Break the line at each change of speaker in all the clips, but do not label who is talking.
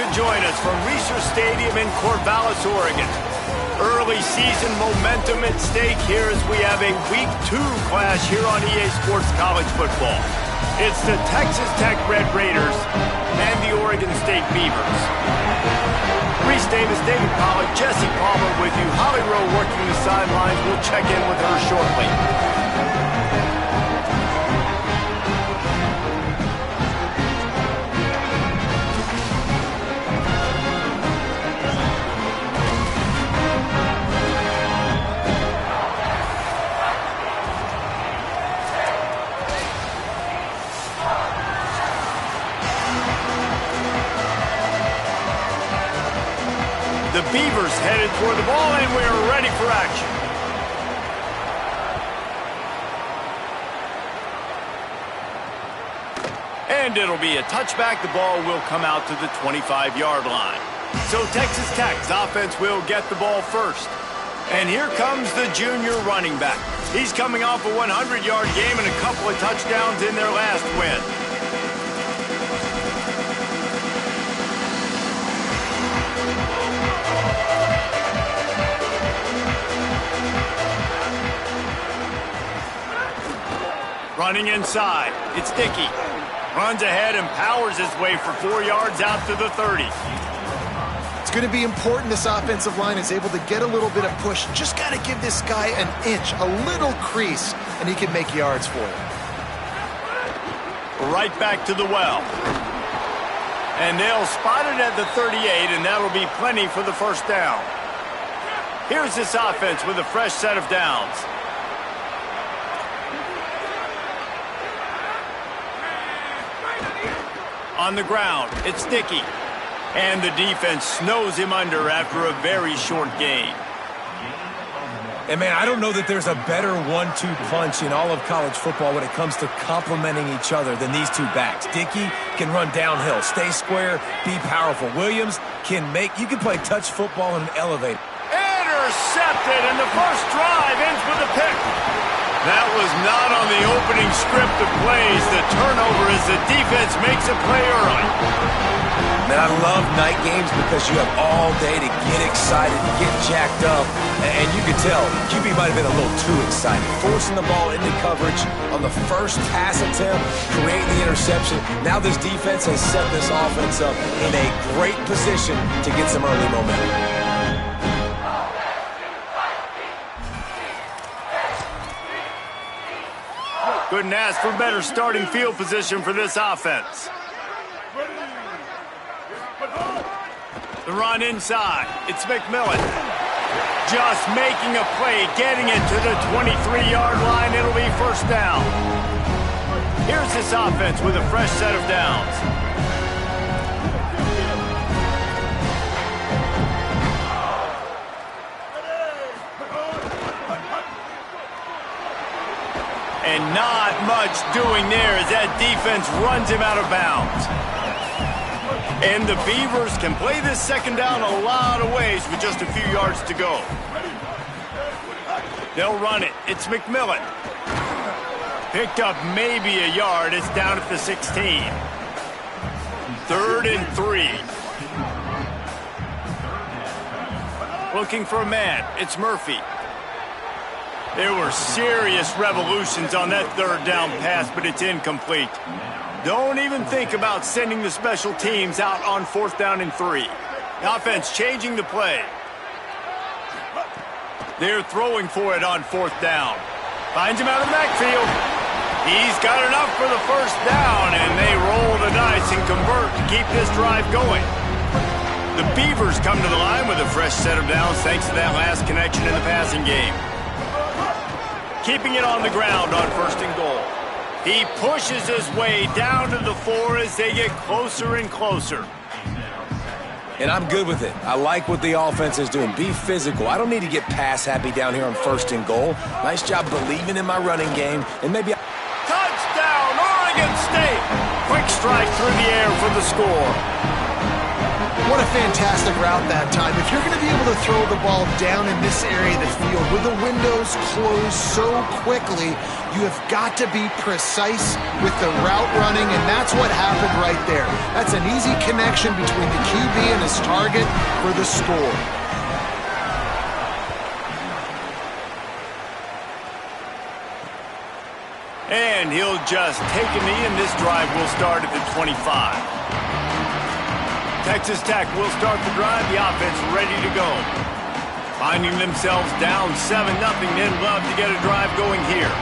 could join us from Research Stadium in Corvallis, Oregon. Early season momentum at stake here as we have a Week 2 clash here on EA Sports College Football. It's the Texas Tech Red Raiders and the Oregon State Beavers. Reese Davis, David Pollack, Jesse Palmer with you. Holly Rowe working the sidelines. We'll check in with her shortly. The Beavers headed toward the ball, and we're ready for action. And it'll be a touchback. The ball will come out to the 25-yard line. So Texas Tech's offense will get the ball first. And here comes the junior running back. He's coming off a 100-yard game and a couple of touchdowns in their last win. Running inside, it's Dickey. Runs ahead and powers his way for 4 yards out to the 30.
It's going to be important this offensive line is able to get a little bit of push. Just got to give this guy an inch, a little crease, and he can make yards for it.
Right back to the well. And they'll spot it at the 38, and that'll be plenty for the first down. Here's this offense with a fresh set of downs. On the ground, it's Dickey. And the defense snows him under after a very short gain.
And, man, I don't know that there's a better 1-2 punch in all of college football when it comes to complementing each other than these two backs. Dickey can run downhill, stay square, be powerful. Williams can you can play touch football in an elevator.
Intercepted, and the first drive ends with a pick. That was not on the opening script of plays. The turnover as the defense makes a play early.
Man, I love night games because you have all day to get excited, get jacked up. And you can tell, QB might have been a little too excited. Forcing the ball into coverage on the first pass attempt, creating the interception. Now this defense has set this offense up in a great position to get some early momentum.
Couldn't ask for better starting field position for this offense. The run inside. It's McMillan. Just making a play, getting it to the 23-yard line. It'll be first down. Here's this offense with a fresh set of downs. And not much doing there as that defense runs him out of bounds. And the Beavers can play this second down a lot of ways with just a few yards to go. They'll run it. It's McMillan. Picked up maybe a yard. It's down at the 16. 3rd and 3. Looking for a man. It's Murphy. There were serious revolutions on that third down pass, but it's incomplete. Don't even think about sending the special teams out on 4th down and 3. The offense changing the play. They're throwing for it on 4th down. Finds him out of the backfield. He's got enough for the first down, and they roll the dice and convert to keep this drive going. The Beavers come to the line with a fresh set of downs thanks to that last connection in the passing game. Keeping it on the ground on 1st and goal. He pushes his way down to the 4 as they get closer and closer.
And I'm good with it. I like what the offense is doing. Be physical. I don't need to get pass happy down here on 1st and goal. Nice job believing in my running game. And maybe...
Touchdown, Oregon State! Quick strike through the air for the score.
What a fantastic route that time. If you're going to be able to throw the ball down in this area of the field where the windows close so quickly, you have got to be precise with the route running, and that's what happened right there. That's an easy connection between the QB and his target for the score.
And he'll just take a knee, and this drive will start at the 25. Texas Tech will start the drive, the offense ready to go. Finding themselves down 7-0, they'd love to get a drive going here.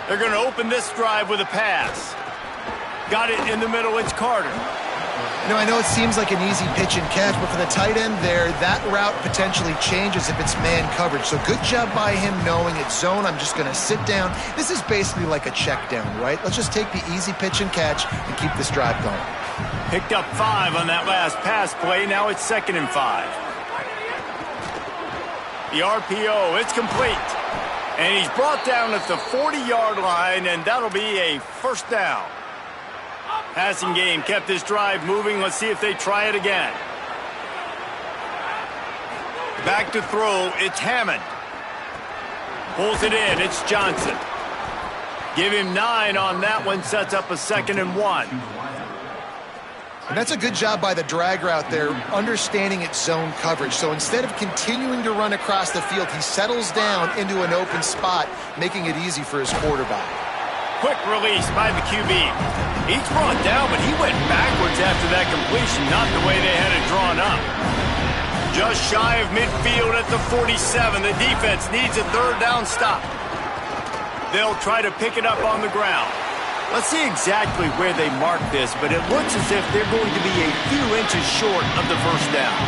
They're going to open this drive with a pass. Got it in the middle, it's Carter.
You know, I know it seems like an easy pitch and catch, but for the tight end there, that route potentially changes if it's man coverage. So good job by him knowing it's zone. I'm just going to sit down. This is basically like a check down, right? Let's just take the easy pitch and catch and keep this drive going.
Picked up 5 on that last pass play. Now it's 2nd and 5. The RPO, it's complete. And he's brought down at the 40-yard line, and that'll be a first down. Passing game kept this drive moving. Let's see if they try it again. Back to throw, it's Hammond. Pulls it in, it's Johnson. Give him 9 on that one, sets up a 2nd and 1.
And that's a good job by the drag route there, understanding its zone coverage. So instead of continuing to run across the field, he settles down into an open spot, making it easy for his quarterback.
Quick release by the QB. He's brought down, but he went backwards after that completion, not the way they had it drawn up. Just shy of midfield at the 47. The defense needs a 3rd down stop. They'll try to pick it up on the ground. Let's see exactly where they mark this, but it looks as if they're going to be a few inches short of the first down.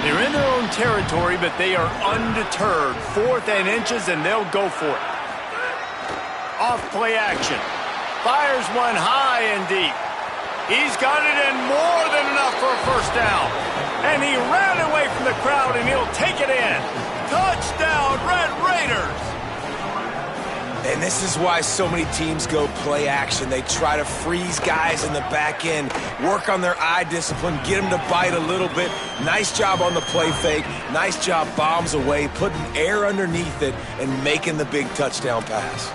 They're in their own territory, but they are undeterred. 4th and inches, and they'll go for it. Off play action. Fires one high and deep. He's got it in more than enough for a first down. And he ran away from the crowd, and he'll take it in. Touchdown, Red Raiders!
And this is why so many teams go play action. They try to freeze guys in the back end, work on their eye discipline, get them to bite a little bit. Nice job on the play fake. Nice job bombs away, putting air underneath it, and making the big touchdown pass.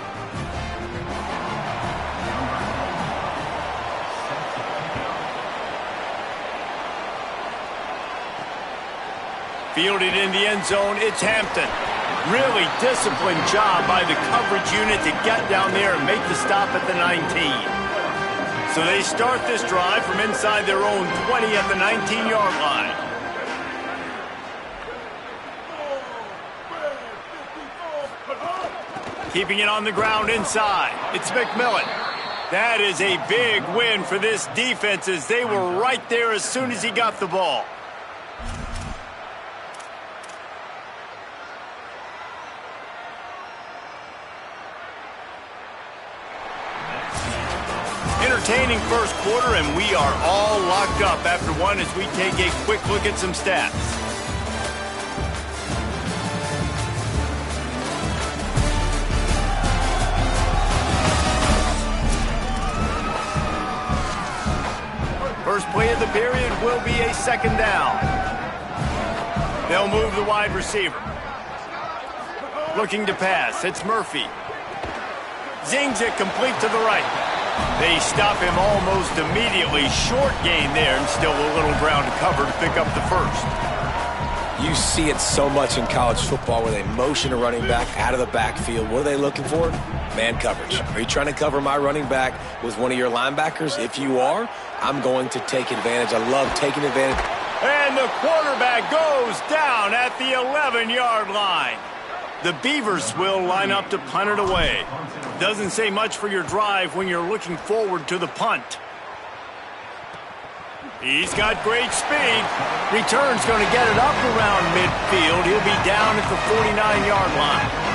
Fielded in the end zone, it's Hampton. Really disciplined job by the coverage unit to get down there and make the stop at the 19. So they start this drive from inside their own 20 at the 19-yard line. Keeping it on the ground inside, it's McMillan. That is a big win for this defense as they were right there as soon as he got the ball. Entertaining first quarter, and we are all locked up after one as we take a quick look at some stats. First play of the period will be a 2nd down. They'll move the wide receiver. Looking to pass, it's Murphy. Zings it complete to the right. They stop him almost immediately. Short gain there, and still a little ground to cover to pick up the first.
You see it so much in college football where they motion a running back out of the backfield. What are they looking for? Man coverage. Are you trying to cover my running back with one of your linebackers? If you are, I'm going to take advantage. I love taking advantage.
And the quarterback goes down at the 11-yard line. The Beavers will line up to punt it away. Doesn't say much for your drive when you're looking forward to the punt. He's got great speed. Return's going to get it up around midfield. He'll be down at the 49-yard line.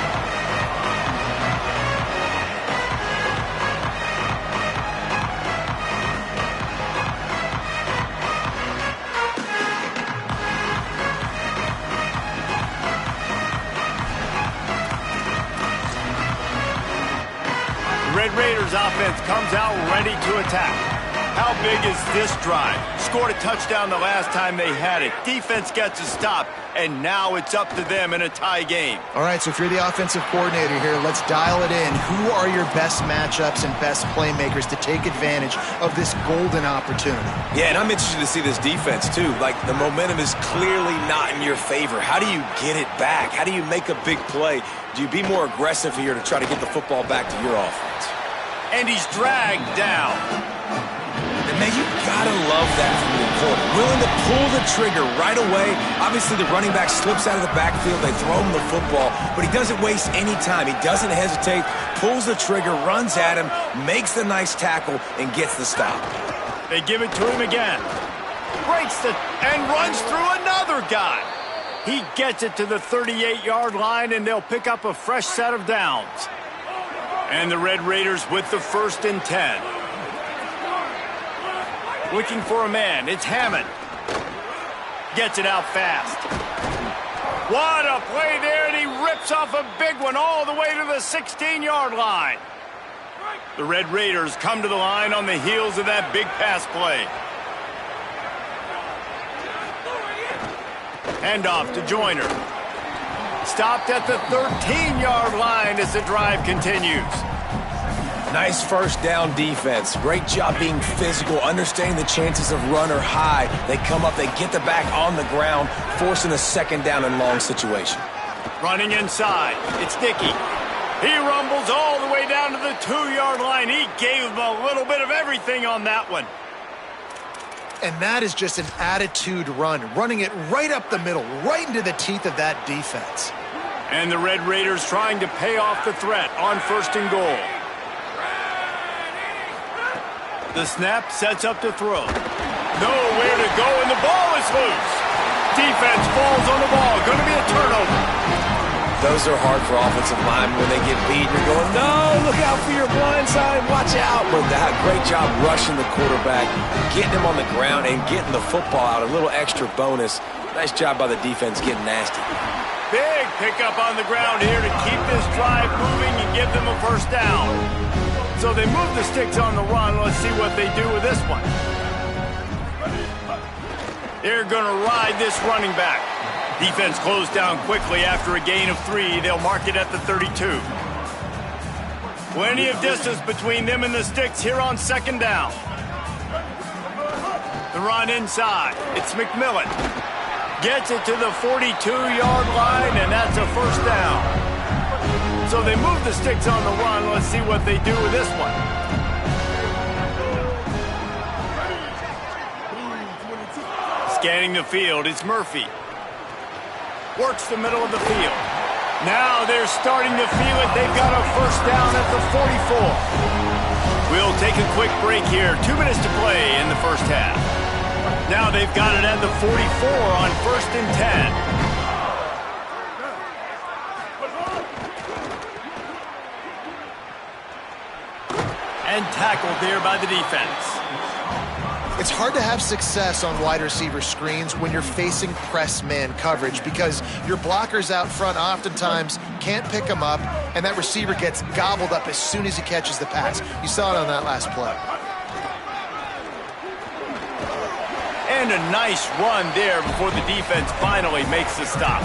Red Raiders offense comes out ready to attack. How big is this drive? Scored a touchdown the last time they had it. Defense gets a stop, and now it's up to them in a tie game.
All right, so if you're the offensive coordinator here, let's dial it in. Who are your best matchups and best playmakers to take advantage of this golden opportunity?
Yeah, and I'm interested to see this defense, too. Like, the momentum is clearly not in your favor. How do you get it back? How do you make a big play? Do you be more aggressive here to try to get the football back to your offense?
And he's dragged down.
And man, you gotta love that from the corner. Willing to pull the trigger right away. Obviously, the running back slips out of the backfield. They throw him the football, but he doesn't waste any time. He doesn't hesitate, pulls the trigger, runs at him, makes the nice tackle, and gets the stop.
They give it to him again. Breaks and runs through another guy. He gets it to the 38-yard line, and they'll pick up a fresh set of downs. And the Red Raiders with the 1st and 10. Looking for a man. It's Hammond. Gets it out fast. What a play there, and he rips off a big one all the way to the 16-yard line. The Red Raiders come to the line on the heels of that big pass play. Handoff to Joyner. Stopped at the 13-yard line as the drive continues.
Nice first down defense. Great job being physical, understanding the chances of run are high. They come up, they get the back on the ground, forcing a 2nd down and long situation.
Running inside, it's Dickey. He rumbles all the way down to the 2-yard line. He gave him a little bit of everything on that one.
And that is just an attitude run, running it right up the middle, right into the teeth of that defense.
And the Red Raiders trying to pay off the threat on 1st and goal. The snap sets up to throw. Nowhere to go, and the ball is loose. Defense falls on the ball. Going to be a turnover.
Those are hard for offensive linemen when they get beat. You're going, no, look out for your blind side, watch out. But that great job rushing the quarterback, getting him on the ground, and getting the football out. A little extra bonus. Nice job by the defense getting nasty.
Big pickup on the ground here to keep this drive moving and give them a 1st down. So they move the sticks on the run. Let's see what they do with this one. They're going to ride this running back. Defense closed down quickly after a gain of 3. They'll mark it at the 32. Plenty of distance between them and the sticks here on 2nd down. The run inside. It's McMillan. Gets it to the 42-yard line, and that's a 1st down. So they move the sticks on the run. Let's see what they do with this one. Scanning the field, it's Murphy. Works the middle of the field. Now they're starting to feel it. They've got a 1st down at the 44. We'll take a quick break here. 2 minutes to play in the 1st half. Now they've got it at the 44 on 1st and 10. And tackled there by the defense.
It's hard to have success on wide receiver screens when you're facing press man coverage because your blockers out front oftentimes can't pick them up, and that receiver gets gobbled up as soon as he catches the pass. You saw it on that last play.
And a nice run there before the defense finally makes the stop.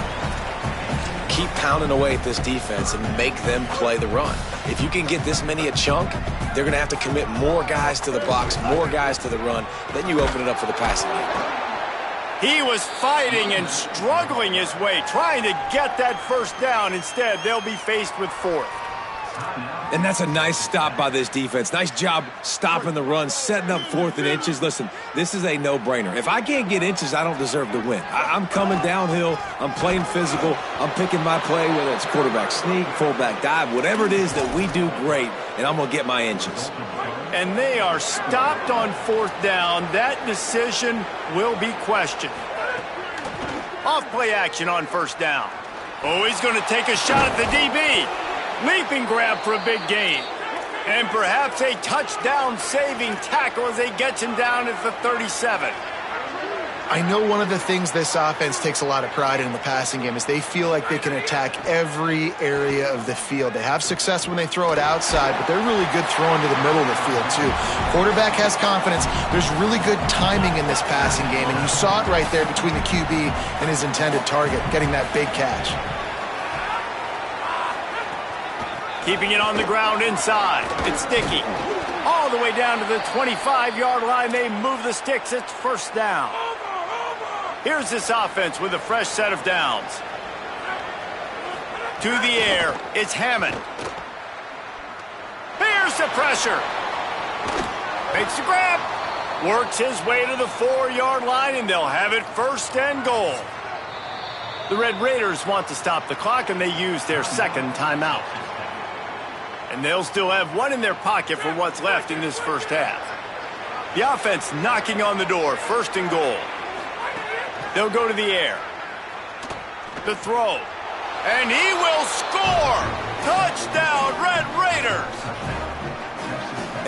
Keep pounding away at this defense and make them play the run. If you can get this many a chunk, they're going to have to commit more guys to the box, more guys to the run. Then you open it up for the passing game.
He was fighting and struggling his way, trying to get that 1st down. Instead, they'll be faced with 4th.
And that's a nice stop by this defense. Nice job stopping the run, setting up 4th and inches. Listen, this is a no-brainer. If I can't get inches, I don't deserve to win. I'm coming downhill. I'm playing physical. I'm picking my play, whether it's quarterback sneak, fullback dive, whatever it is that we do great, and I'm going to get my inches.
And they are stopped on 4th down. That decision will be questioned. Off-play action on 1st down. Oh, he's going to take a shot at the DB. Leaping grab for a big gain. And perhaps a touchdown-saving tackle as they get him down at the 37.
I know one of the things this offense takes a lot of pride in the passing game is they feel like they can attack every area of the field. They have success when they throw it outside, but they're really good throwing to the middle of the field too. Quarterback has confidence. There's really good timing in this passing game, and you saw it right there between the QB and his intended target, getting that big catch.
Keeping it on the ground inside. It's sticky. All the way down to the 25-yard line. They move the sticks. It's first down. Here's this offense with a fresh set of downs. To the air. It's Hammond. Here's the pressure. Makes the grab. Works his way to the 4-yard line, and they'll have it first and goal. The Red Raiders want to stop the clock, and they use their second timeout. And they'll still have one in their pocket for what's left in this first half. The offense knocking on the door, first and goal. They'll go to the air. The throw. And he will score! Touchdown, Red Raiders!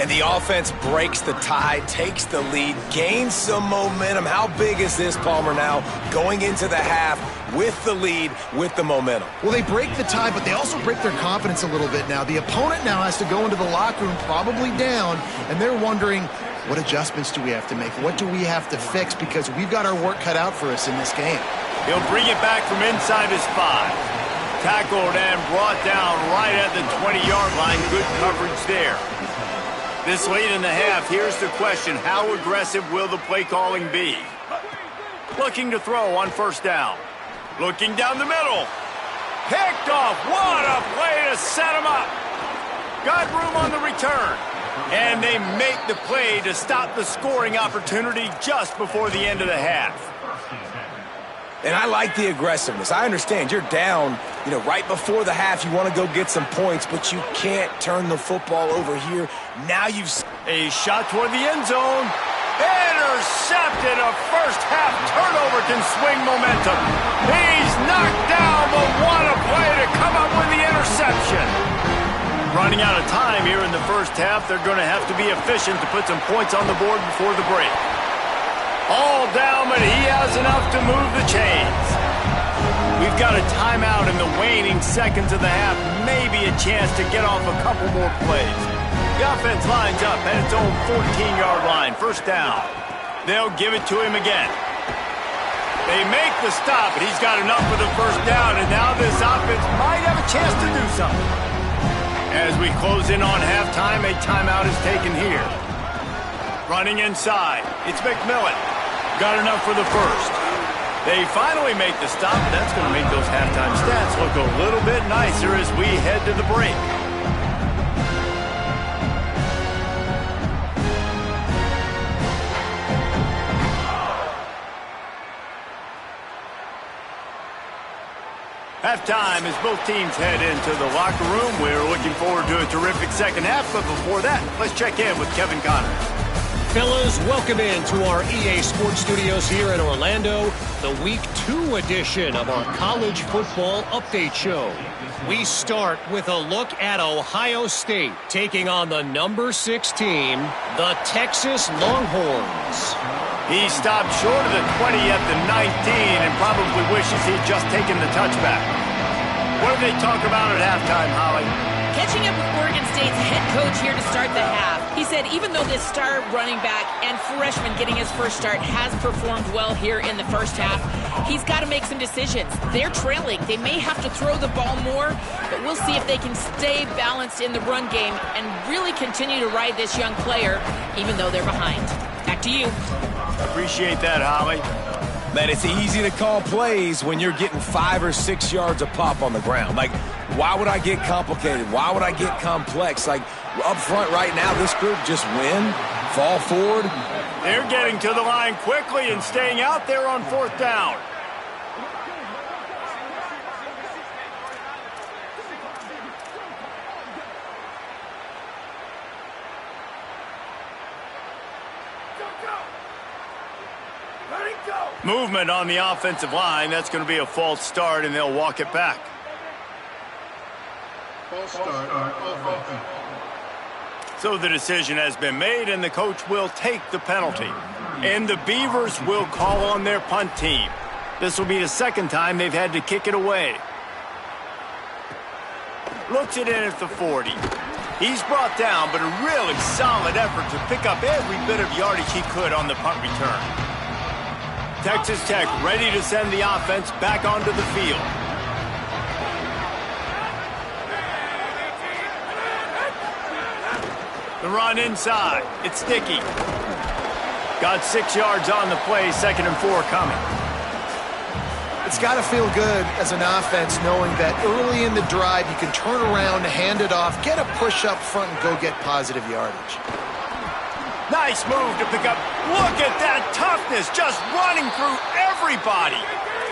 And the offense breaks the tie, takes the lead, gains some momentum. How big is this, Palmer, now going into the half with the lead, with the momentum?
Well, they break the tie, but they also break their confidence a little bit now. The opponent now has to go into the locker room probably down, and they're wondering, what adjustments do we have to make? What do we have to fix? Because we've got our work cut out for us in this game.
He'll bring it back from inside his 5. Tackled and brought down right at the 20-yard line. Good coverage there. This late in the half, here's the question. How aggressive will the play calling be? Looking to throw on first down. Looking down the middle. Picked off. What a play to set him up. Got room on the return. And they make the play to stop the scoring opportunity just before the end of the half.
And I like the aggressiveness. I understand you're down, right before the half. You want to go get some points, but you can't turn the football over here. Now you've...
A shot toward the end zone. Intercepted. A first half turnover can swing momentum. He's knocked down, but what a play to come up with the interception. Running out of time here in the first half. They're going to have to be efficient to put some points on the board before the break. All down, but he has enough to move the chains. We've got a timeout in the waning seconds of the half. Maybe a chance to get off a couple more plays. The offense lines up at its own 14-yard line. First down. They'll give it to him again. They make the stop, and he's got enough for the first down, and now this offense might have a chance to do something. As we close in on halftime, a timeout is taken here. Running inside. It's McMillan. Got enough for the first. They finally make the stop, and that's going to make those halftime stats look a little bit nicer as we head to the break. Halftime as both teams head into the locker room. We're looking forward to a terrific second half, but before that, let's check in with Kevin Connors.
Fellas, welcome in to our EA Sports Studios here in Orlando, the Week 2 edition of our College Football Update Show. We start with a look at Ohio State taking on the number 6 team, the Texas Longhorns.
He stopped short of the 20 at the 19 and probably wishes he'd just taken the touchback. What did they talk about at halftime, Holly?
Catching up with Oregon State's head coach here to start the half. He said even though this star running back and freshman getting his first start has performed well here in the first half, he's got to make some decisions. They're trailing. They may have to throw the ball more, but we'll see if they can stay balanced in the run game and really continue to ride this young player, even though they're behind. Back to you.
Appreciate that, Holly.
Man, it's easy to call plays when you're getting 5 or 6 yards a pop on the ground. Like, why would I get complicated? Why would I get complex? Like, up front right now, this group just win, fall forward.
They're getting to the line quickly and staying out there on fourth down. Movement on the offensive line. That's going to be a false start, and they'll walk it back.
False start.
So the decision has been made, and the coach will take the penalty. And the Beavers will call on their punt team. This will be the second time they've had to kick it away. Looks it in at the 40. He's brought down, but a really solid effort to pick up every bit of yardage he could on the punt return. Texas Tech ready to send the offense back onto the field. The run inside. It's Sticky. Got 6 yards on the play, 2nd and 4 coming.
It's got to feel good as an offense knowing that early in the drive you can turn around, hand it off, get a push up front, and go get positive yardage.
Nice move to pick up. Look at that toughness, just running through everybody.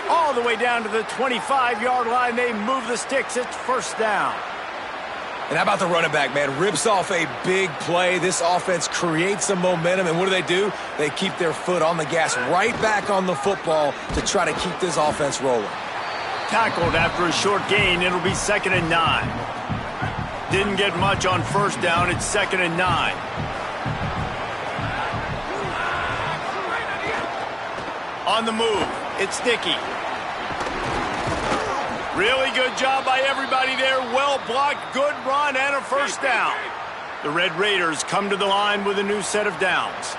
All the way down to the 25-yard line. They move the sticks. It's first down.
And how about the running back, man? Rips off a big play. This offense creates some momentum, and what do? They keep their foot on the gas right back on the football to try to keep this offense rolling.
Tackled after a short gain. It'll be 2nd and 9. Didn't get much on first down. It's 2nd and 9. On the move, it's Sticky. Really good job by everybody there. Well blocked, good run, and a first down. The Red Raiders come to the line with a new set of downs.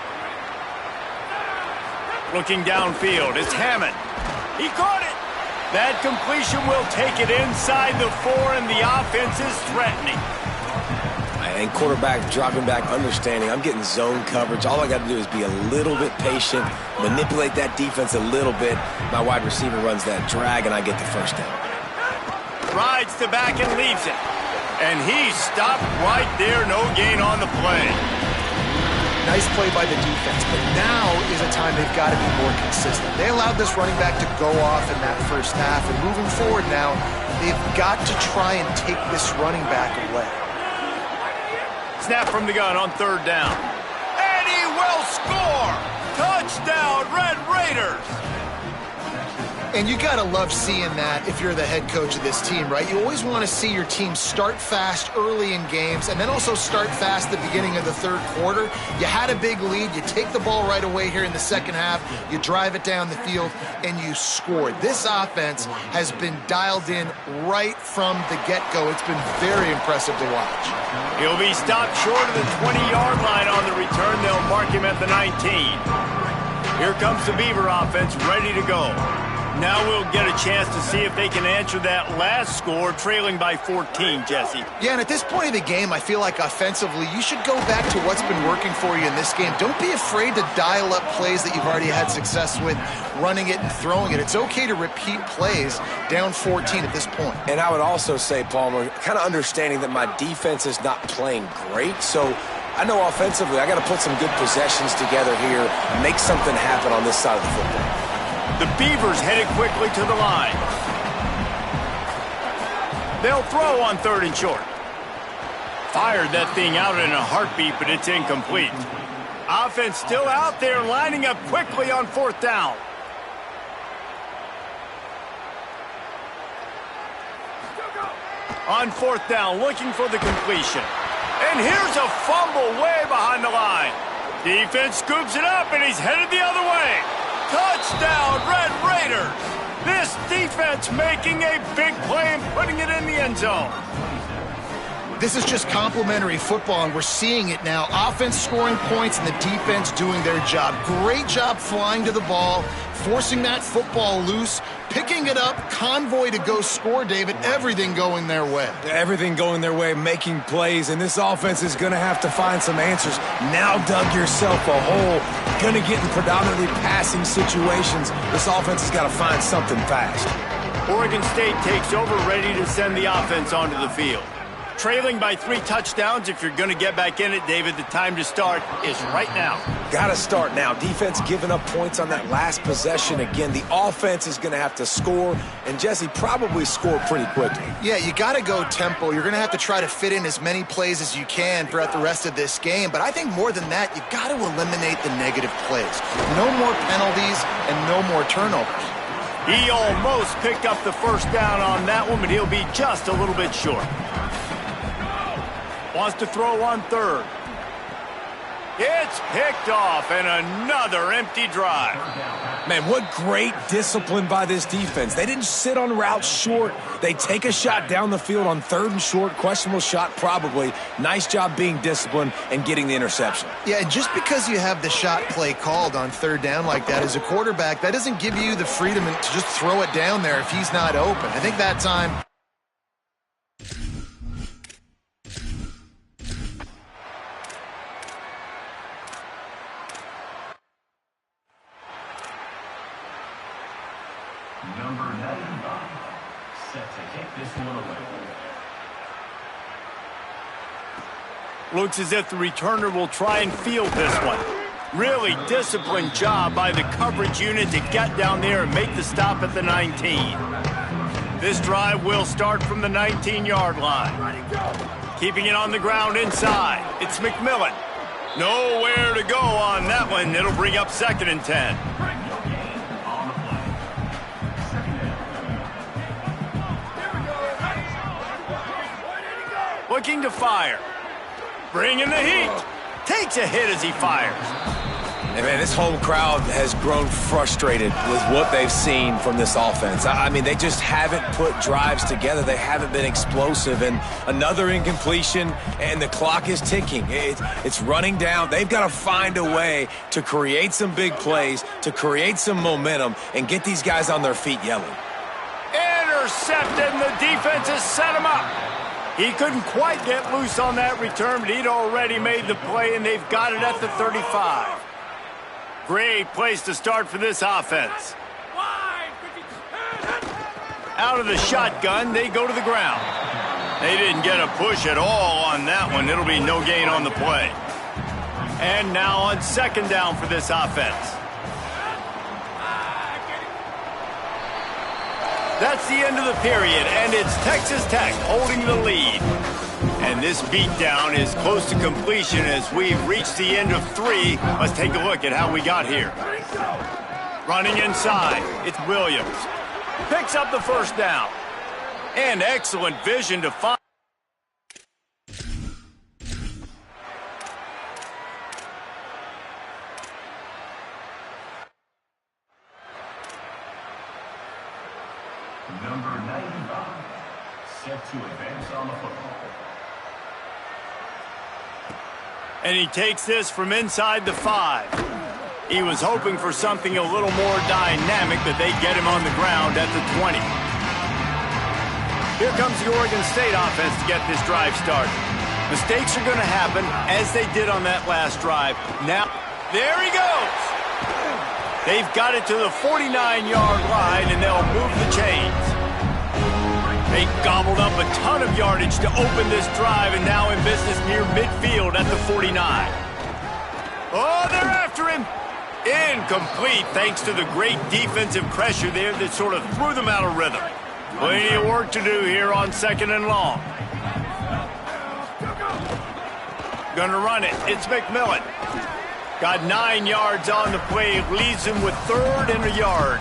Looking downfield, it's Hammond. He caught it. That completion will take it inside the 4, and the offense is threatening.
And quarterback dropping back, understanding. I'm getting zone coverage. All I got to do is be a little bit patient, manipulate that defense a little bit. My wide receiver runs that drag, and I get the first down.
Rides the back and leaves it. And he stopped right there. No gain on the play.
Nice play by the defense, but now is a time they've got to be more consistent. They allowed this running back to go off in that first half, and moving forward now, they've got to try and take this running back away.
Snap from the gun on 3rd down. And he will score! Touchdown, Red Raiders!
And you got to love seeing that if you're the head coach of this team, right? You always want to see your team start fast early in games and then also start fast at the beginning of the 3rd quarter. You had a big lead. You take the ball right away here in the 2nd half. You drive it down the field, and you scored. This offense has been dialed in right from the get-go. It's been very impressive to watch.
He'll be stopped short of the 20-yard line on the return. They'll mark him at the 19. Here comes the Beaver offense ready to go. Now we'll get a chance to see if they can answer that last score, trailing by 14, Jesse.
Yeah, and at this point of the game, I feel like offensively, you should go back to what's been working for you in this game. Don't be afraid to dial up plays that you've already had success with, running it and throwing it. It's okay to repeat plays down 14 at this point.
And I would also say, Palmer, kind of understanding that my defense is not playing great, so I know offensively I got to put some good possessions together here and make something happen on this side of the football.
The Beavers headed quickly to the line. They'll throw on 3rd and short. Fired that thing out in a heartbeat, but it's incomplete. Offense still out there, lining up quickly on 4th down. On 4th down, looking for the completion. And here's a fumble way behind the line. Defense scoops it up, and he's headed the other way. Touchdown, Red Raiders! This defense making a big play and putting it in the end zone.
This is just complimentary football, and we're seeing it now. Offense scoring points and the defense doing their job. Great job flying to the ball, forcing that football loose, picking it up, convoy to go score, David. Everything going their way.
Everything going their way, making plays, and this offense is going to have to find some answers. Now dug yourself a hole. Going to get in predominantly passing situations. This offense has got to find something fast.
Oregon State takes over, ready to send the offense onto the field. Trailing by 3 touchdowns. If you're going to get back in it, David, the time to start is right now.
Got to start now. Defense giving up points on that last possession. Again, the offense is going to have to score, and Jesse probably score pretty quickly.
Yeah, you got to go tempo. You're going to have to try to fit in as many plays as you can throughout the rest of this game. But I think more than that, you got to eliminate the negative plays. No more penalties and no more turnovers.
He almost picked up the first down on that one, but he'll be just a little bit short. Wants to throw on 3rd. It's picked off, and another empty drive.
Man, what great discipline by this defense. They didn't sit on routes short. They take a shot down the field on 3rd and short. Questionable shot, probably. Nice job being disciplined and getting the interception.
Yeah, and just because you have the shot play called on 3rd down like that as a quarterback, that doesn't give you the freedom to just throw it down there if he's not open. I think that time...
Number 95, set to kick this one away.
Looks as if the returner will try and field this one. Really disciplined job by the coverage unit to get down there and make the stop at the 19. This drive will start from the 19-yard line. Keeping it on the ground inside. It's McMillan. Nowhere to go on that one. It'll bring up 2nd and 10. Looking to fire. Bringing the heat. Takes a hit as he fires.
And man, this home crowd has grown frustrated with what they've seen from this offense. I mean, they just haven't put drives together. They haven't been explosive. And another incompletion, and the clock is ticking. It's running down. They've got to find a way to create some big plays, to create some momentum, and get these guys on their feet yelling.
Intercepted, and the defense has set him up. He couldn't quite get loose on that return, but he'd already made the play, and they've got it at the 35. Great place to start for this offense. Out of the shotgun, they go to the ground. They didn't get a push at all on that one. It'll be no gain on the play. And now on 2nd down for this offense. That's the end of the period, and it's Texas Tech holding the lead. And this beatdown is close to completion as we've reached the end of 3. Let's take a look at how we got here. Running inside, it's Williams. Picks up the 1st down. And excellent vision to find.
Number 95, set to advance on the football.
And he takes this from inside the 5. He was hoping for something a little more dynamic, but they get him on the ground at the 20. Here comes the Oregon State offense to get this drive started. Mistakes are going to happen, as they did on that last drive. Now, there he goes. They've got it to the 49-yard line, and they'll move the chains. They gobbled up a ton of yardage to open this drive, and now in business near midfield at the 49. Oh, they're after him. Incomplete, thanks to the great defensive pressure there that sort of threw them out of rhythm. Plenty of work to do here on 2nd and long. Gonna run it. It's McMillan. Got 9 yards on the play. Leaves him with 3rd and a yard.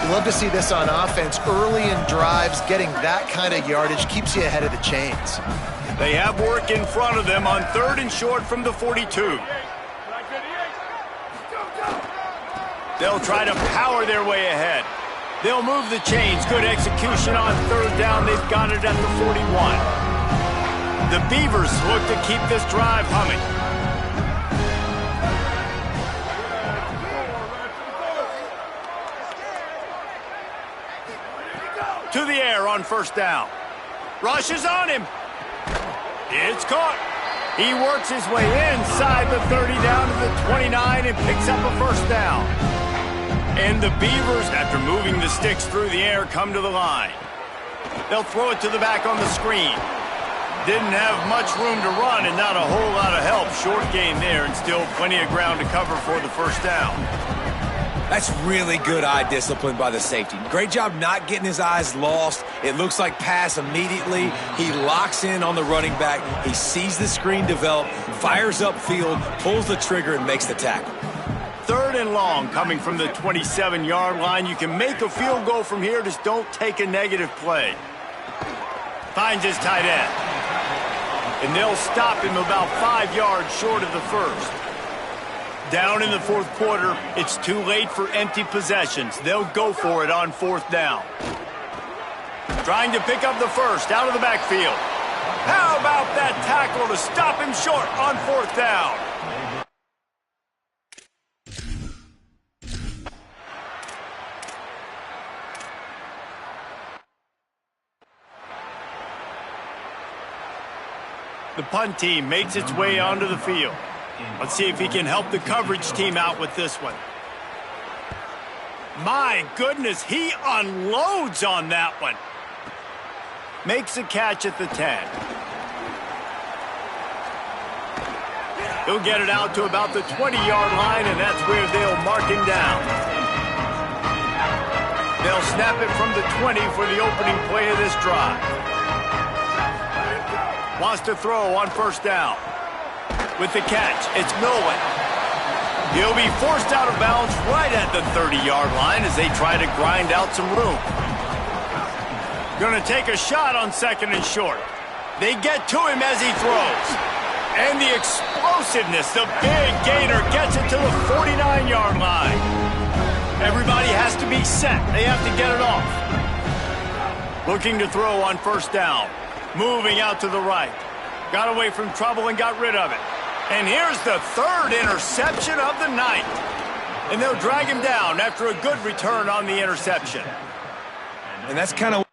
You love to see this on offense. Early in drives, getting that kind of yardage keeps you ahead of the chains.
They have work in front of them on 3rd and short from the 42. They'll try to power their way ahead. They'll move the chains. Good execution on 3rd down. They've got it at the 41. The Beavers look to keep this drive humming. To the air on 1st down. Rushes on him. It's caught. He works his way inside the 30 down to the 29 and picks up a 1st down. And the Beavers, after moving the sticks through the air, come to the line. They'll throw it to the back on the screen. Didn't have much room to run and not a whole lot of help. Short gain there and still plenty of ground to cover for the 1st down.
That's really good eye discipline by the safety. Great job not getting his eyes lost. It looks like pass immediately. He locks in on the running back. He sees the screen develop, fires upfield, pulls the trigger, and makes the tackle.
3rd and long coming from the 27-yard line. You can make a field goal from here. Just don't take a negative play. Finds his tight end. and they'll stop him about 5 yards short of the first. Down in the fourth quarter, it's too late for empty possessions. They'll go for it on fourth down. Trying to pick up the first out of the backfield. How about that tackle to stop him short on fourth down? The punt team makes its way onto the field. Let's see if he can help the coverage team out with this one. My goodness, he unloads on that one. Makes a catch at the 10. He'll get it out to about the 20-yard line, and that's where they'll mark him down. They'll snap it from the 20 for the opening play of this drive. Wants to throw on first down. With the catch, it's Milwin. He'll be forced out of bounds right at the 30-yard line as they try to grind out some room. Going to take a shot on second and short. They get to him as he throws. And the explosiveness, the big gainer gets it to the 49-yard line. Everybody has to be set. They have to get it off. Looking to throw on first down. Moving out to the right. Got away from trouble and got rid of it. And here's the third interception of the night. And they'll drag him down after a good return on the interception.
And that's kind of